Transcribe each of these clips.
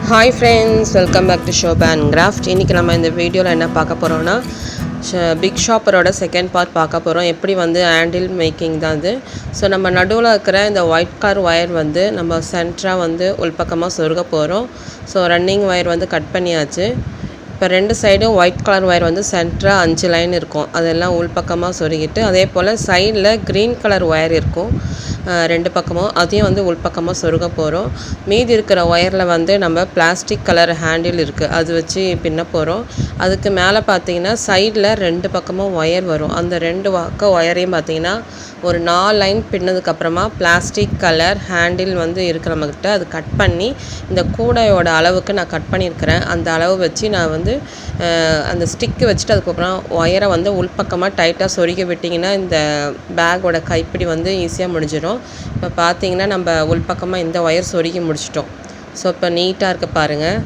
Hi friends, welcome back to Shoba and Craft. இன்னைக்கு நம்ம இந்த வீடியோல என்ன பார்க்க போறோம்னா பிக் ஷாப்பரோட செகண்ட் பார்ட் பார்க்க போறோம். எப்படி வந்து ஹேண்டில் மேக்கிங் தான் இது. ஸோ நம்ம நடுவில் இருக்கிற இந்த ஒயிட் கலர் ஒயர் வந்து நம்ம சென்டரா வந்து உள்பக்கமாக சொருக போகிறோம். ஸோ ரன்னிங் ஒயர் வந்து கட் பண்ணியாச்சு. இப்போ ரெண்டு சைடும் ஒயிட் கலர் ஒயர் வந்து சென்டரா 5 லைன் இருக்கும். அதெல்லாம் உள்பக்கமாக சொருகிட்டு அதே போல் சைடில் க்ரீன் கலர் ஒயர் இருக்கும். ரெண்டு பக்கமும் அதையும் வந்து உள்பக்கமாக சொருக போகிறோம். மீதி இருக்கிற ஒயரில் வந்து நம்ம பிளாஸ்டிக் கலர் ஹேண்டில் இருக்குது, அது வச்சு பின்ன போகிறோம். அதுக்கு மேலே பார்த்தீங்கன்னா சைடில் ரெண்டு பக்கமும் ஒயர் வரும். அந்த ரெண்டு பக்கம் ஒயரையும் பார்த்தீங்கன்னா ஒரு 4 லைன் பின்னதுக்கப்புறமா பிளாஸ்டிக் கலர் ஹேண்டில் வந்து இருக்கிற நம்மக்கிட்ட அது கட் பண்ணி இந்த கூடையோட அளவுக்கு நான் கட் பண்ணியிருக்கிறேன். அந்த அளவு வச்சு நான் வந்து அந்த ஸ்டிக்கு வச்சுட்டு அதுக்கப்புறம் ஒயரை வந்து உள்பக்கமாக டைட்டாக சொருகி விட்டிங்கன்னா இந்த பேக்கோட கைப்பிடி வந்து ஈஸியாக முடிஞ்சிடும். இப்போ பார்த்தீங்கன்னா நம்ம உள்பக்கமாக இந்த ஒயர் சொருகி முடிச்சிட்டோம். ஸோ இப்போ நீட்டாக இருக்க பாருங்கள்.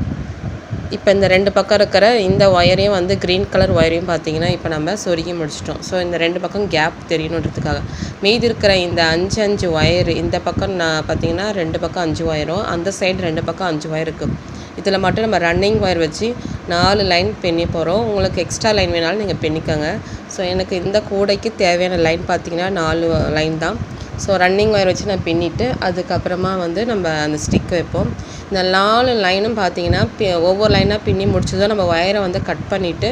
இப்போ இந்த ரெண்டு பக்கம் இருக்கிற இந்த ஒயரையும் வந்து க்ரீன் கலர் ஒயரையும் பார்த்தீங்கன்னா இப்போ நம்ம சொருகி முடிச்சிட்டோம். ஸோ இந்த ரெண்டு பக்கம் கேப் தெரியணுன்றதுக்காக மீதி இருக்கிற இந்த 5 ஒயர் இந்த பக்கம் நான் பார்த்தீங்கன்னா ரெண்டு பக்கம் 5 ஒயரும், அந்த சைடு ரெண்டு பக்கம் 5 ஒயர் இருக்குது. இதில் மட்டும் நம்ம ரன்னிங் ஒயர் வச்சு 4 லைன் பின்னி போகிறோம். உங்களுக்கு எக்ஸ்ட்ரா லைன் வேணாலும் நீங்கள் பின்னிக்கோங்க. ஸோ எனக்கு இந்த கூடைக்கு தேவையான லைன் பார்த்திங்கன்னா 4 லைன் தான். ஸோ ரன்னிங் ஒயர் வச்சு நான் பின்னிட்டு அதுக்கப்புறமா வந்து நம்ம அந்த ஸ்டிக் வைப்போம். இந்த 4 லைனும் பார்த்தீங்கன்னா ஒவ்வொரு லைனாக பின்னி முடிச்சதும் நம்ம ஒயரை வந்து கட் பண்ணிவிட்டு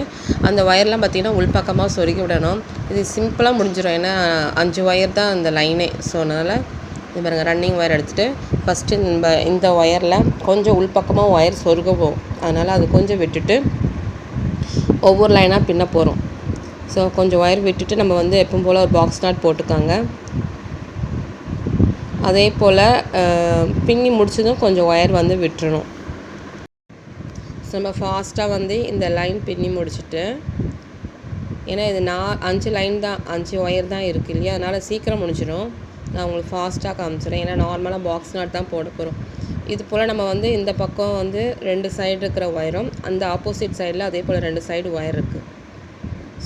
அந்த ஒயர்லாம் பார்த்திங்கன்னா உள்பக்கமாக சொருகி விடணும். இது சிம்பிளாக முடிஞ்சிடும், ஏன்னா 5 ஒயர் தான் அந்த லைனே. ஸோ அதனால் இது பாருங்கள், ரன்னிங் ஒயர் எடுத்துகிட்டு ஃபஸ்ட்டு இந்த ஒயரில் கொஞ்சம் உள்பக்கமாக ஒயர் சொருகுவோம். அதனால் அது கொஞ்சம் விட்டுட்டு ஒவ்வொரு லைனாக பின்ன போகிறோம். ஸோ கொஞ்சம் ஒயர் விட்டுட்டு நம்ம வந்து எப்பவும் போல் ஒரு பாக்ஸ் நாட் போட்டுக்காங்க. அதே போல் பின்னி முடிச்சதும் கொஞ்சம் ஒயர் வந்து விட்டுறணும். ஸோ நம்ம ஃபாஸ்ட்டாக வந்து இந்த லைன் பின்னி முடிச்சுட்டு, ஏன்னா இது 5 லைன் தான், 5 ஒயர் தான் இருக்குது இல்லையா, அதனால் சீக்கிரம் முடிஞ்சிடும். நான் உங்களுக்கு ஃபாஸ்ட்டாக காமிச்சிடுறேன், ஏன்னா நார்மலாக பாக்ஸ் நாட் தான் போட போகிறோம். இது போல் நம்ம வந்து இந்த பக்கம் வந்து 2 சைடு இருக்கிற ஒயரும், அந்த ஆப்போசிட் சைடில் அதே போல் 2 சைடு ஒயர் இருக்குது.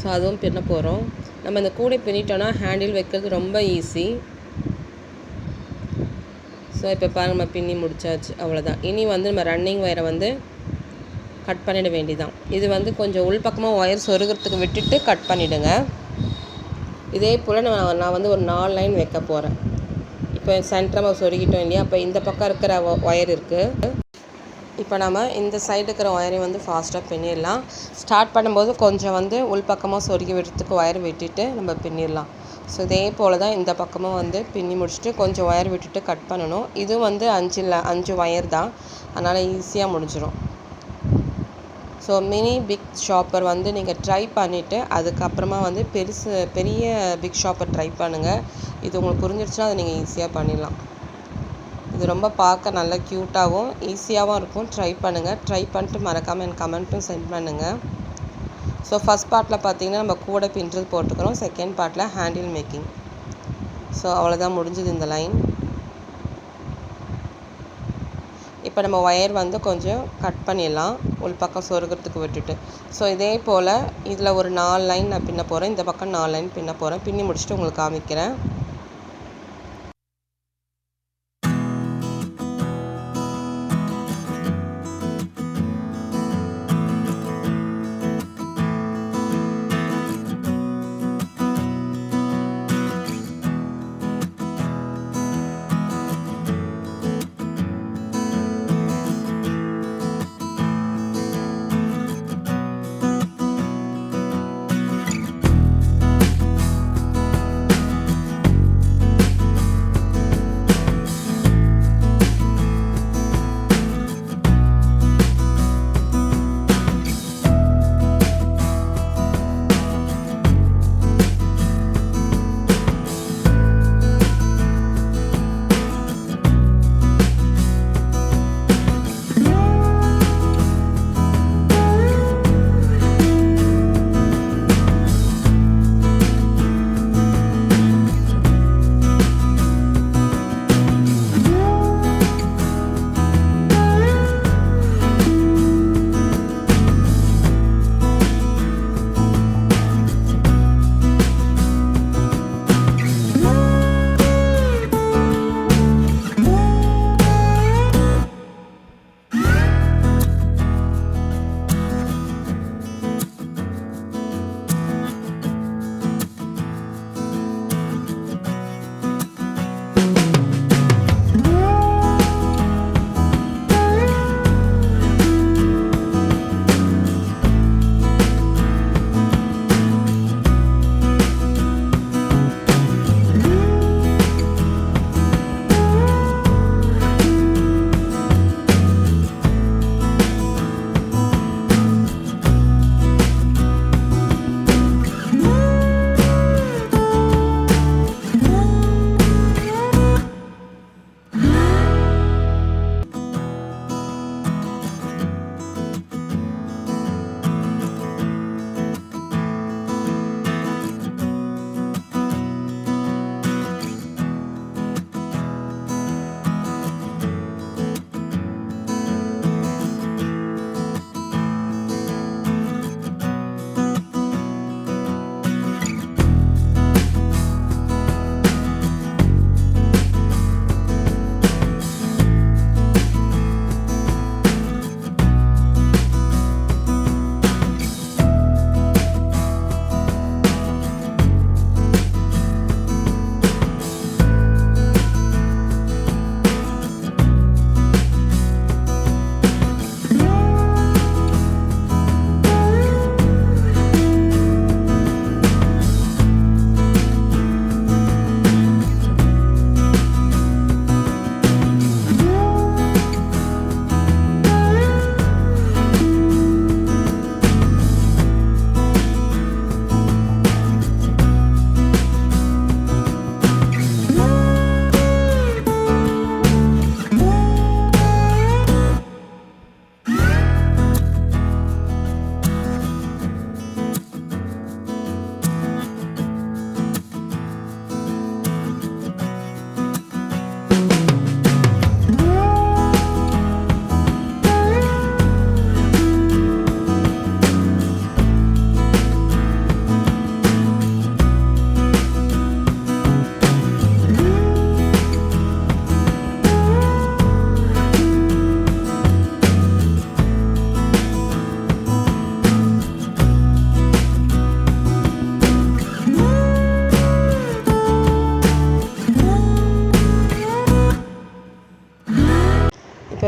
ஸோ அதுவும் பின்ன போகிறோம். நம்ம இந்த கூடை பின்னிட்டோன்னா ஹேண்டில் வைக்கிறது ரொம்ப ஈஸி. ஸோ இப்போ பாருங்கள், நம்ம பின்னி முடிச்சாச்சு, அவ்வளோதான். இனி வந்து நம்ம ரன்னிங் ஒயரை வந்து கட் பண்ணிட வேண்டியதான். இது வந்து கொஞ்சம் உள்பக்கமாக ஒயர் சொருகிறதுக்கு விட்டுட்டு கட் பண்ணிவிடுங்க. இதே போல் நான் வந்து ஒரு 4 லைன் வைக்க போகிறேன். இப்போ சென்டராக சொருகிட்டோம் இல்லையா, அப்போ இந்த பக்கம் இருக்கிற ஒயர் இருக்குது. இப்போ நம்ம இந்த சைடு இருக்கிற ஒயரையும் வந்து ஃபாஸ்ட்டாக பின்னிடலாம். ஸ்டார்ட் பண்ணும்போது கொஞ்சம் வந்து உள்பக்கமாக சொருகி விடுறதுக்கு ஒயர் விட்டுட்டு நம்ம பின்னிடலாம். ஸோ இதே போல் தான் இந்த பக்கமும் வந்து பின்னி முடிச்சுட்டு கொஞ்சம் ஒயர் விட்டுட்டு கட் பண்ணணும். இது வந்து 5 ஒயர் தான், அதனால் ஈஸியாக முடிஞ்சிடும். ஸோ மினி பிக் ஷாப்பர் வந்து நீங்கள் ட்ரை பண்ணிவிட்டு அதுக்கப்புறமா வந்து பெரிய பிக் ஷாப்பர் ட்ரை பண்ணுங்கள். இது உங்களுக்கு புரிஞ்சிடுச்சுன்னா அதை நீங்கள் ஈஸியாக பண்ணிடலாம். இது ரொம்ப பார்க்க நல்லா க்யூட்டாகவும் ஈஸியாகவும் இருக்கும். ட்ரை பண்ணுங்கள். ட்ரை பண்ணிட்டு மறக்காமல் எனக்கு கமெண்ட்டும் சென்ட் பண்ணுங்கள். ஸோ ஃபஸ்ட் பார்ட்டில் பார்த்தீங்கன்னா நம்ம கூட பின்றது போட்டுக்கிறோம், செகண்ட் பார்ட்டில் ஹேண்டில் மேக்கிங். ஸோ அவ்வளோதான், முடிஞ்சது இந்த லைன். இப்போ நம்ம ஒயர் வந்து கொஞ்சம் கட் பண்ணிடலாம், உள்பக்கம் சொருகிறதுக்கு விட்டுட்டு. ஸோ இதே போல் இதில் ஒரு 4 லைன் நான் பின்ன போகிறேன், இந்த பக்கம் 4 லைன் பின்ன போகிறேன். பின்னி முடிச்சுட்டு உங்களுக்கு காமிக்கிறேன்.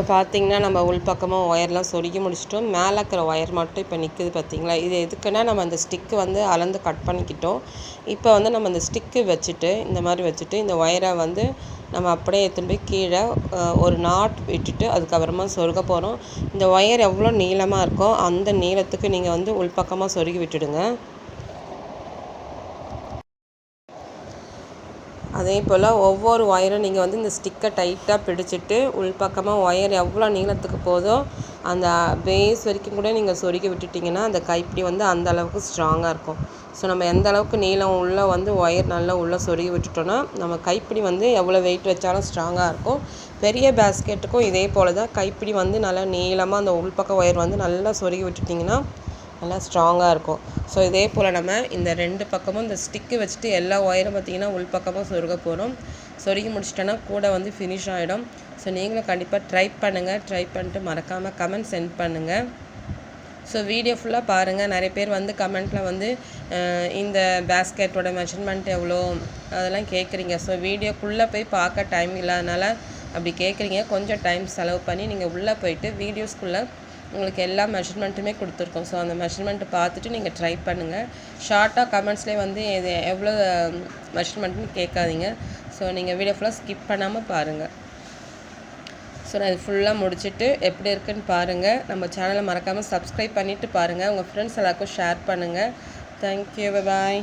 இப்போ பார்த்தீங்கன்னா நம்ம உள்பக்கமாக ஒயர்லாம் சொருகி முடிச்சிட்டோம். மேலே இருக்கிற ஒயர் மட்டும் இப்போ நிற்குது பார்த்தீங்களா. இது எதுக்குன்னா நம்ம அந்த ஸ்டிக்கு வந்து அளந்து கட் பண்ணிக்கிட்டோம். இப்போ வந்து நம்ம அந்த ஸ்டிக்கு வச்சுட்டு இந்த மாதிரி வச்சுட்டு இந்த ஒயரை வந்து நம்ம அப்படியே எடுத்துகிட்டு போய் கீழே ஒரு நாட் விட்டுட்டு அதுக்கப்புறமா சொருக போகிறோம். இந்த ஒயர் எவ்வளோ நீளமாக இருக்கோ அந்த நீளத்துக்கு நீங்கள் வந்து உள்பக்கமாக சொருகி விட்டுடுங்க. அதே போல் ஒவ்வொரு ஒயரும் நீங்கள் வந்து இந்த ஸ்டிக்கை டைட்டாக பிடிச்சிட்டு உள்பக்கமாக ஒயர் எவ்வளோ நீளத்துக்கு போதோ அந்த பேஸ் வரைக்கும் கூட நீங்கள் சொருகி விட்டுட்டிங்கன்னா அந்த கைப்பிடி வந்து அந்த அளவுக்கு ஸ்ட்ராங்காக இருக்கும். ஸோ நம்ம எந்த அளவுக்கு நீளம் உள்ளே வந்து ஒயர் நல்லா உள்ளே சொருகி விட்டுட்டோன்னா நம்ம கைப்பிடி வந்து எவ்வளோ வெயிட் வச்சாலும் ஸ்ட்ராங்காக இருக்கும். பெரிய பேஸ்கெட்டுக்கும் இதே போல் தான் கைப்பிடி வந்து நல்லா நீளமாக அந்த உள்பக்க ஒயர் வந்து நல்லா சொருகி விட்டுட்டிங்கன்னா நல்லா ஸ்ட்ராங்காக இருக்கும். ஸோ இதே போல் நம்ம இந்த 2 பக்கமும் இந்த ஸ்டிக்கு வச்சுட்டு எல்லா ஒயரும் பார்த்திங்கன்னா உள்பக்கமாக சொருக போகிறோம். சொருகி முடிச்சிட்டோன்னா கூட வந்து ஃபினிஷ் ஆகிடும். ஸோ நீங்களும் கண்டிப்பாக ட்ரை பண்ணுங்கள். ட்ரை பண்ணிட்டு மறக்காமல் கமெண்ட் சென்ட் பண்ணுங்கள். ஸோ வீடியோ ஃபுல்லாக பாருங்கள். நிறைய பேர் வந்து கமெண்ட்டில் வந்து இந்த பேஸ்கெட்டோட மெஷர்மெண்ட் எவ்வளோ அதெல்லாம் கேட்குறீங்க. ஸோ வீடியோக்குள்ளே போய் பார்க்க டைம் இல்லாதனால அப்படி கேட்குறீங்க. கொஞ்சம் டைம் செலவு பண்ணி நீங்கள் உள்ளே போயிட்டு வீடியோஸ்குள்ளே உங்களுக்கு எல்லா மெஷர்மெண்ட்டுமே கொடுத்துருக்கோம். ஸோ அந்த மெஷர்மெண்ட்டை பார்த்துட்டு நீங்கள் ட்ரை பண்ணுங்கள். ஷார்ட்டாக கமெண்ட்ஸ்லேயே வந்து இது எவ்வளோ மெஷர்மெண்ட்னு கேட்காதீங்க. ஸோ நீங்கள் வீடியோ ஃபுல்லாக ஸ்கிப் பண்ணாமல் பாருங்கள். ஸோ நான் இது ஃபுல்லாக முடிச்சுட்டு எப்படி இருக்குன்னு பாருங்கள். நம்ம சேனலை மறக்காமல் சப்ஸ்கிரைப் பண்ணிவிட்டு பாருங்கள். உங்கள் ஃப்ரெண்ட்ஸ் எல்லாருக்கும் ஷேர் பண்ணுங்கள். தேங்க்யூ, பாய்.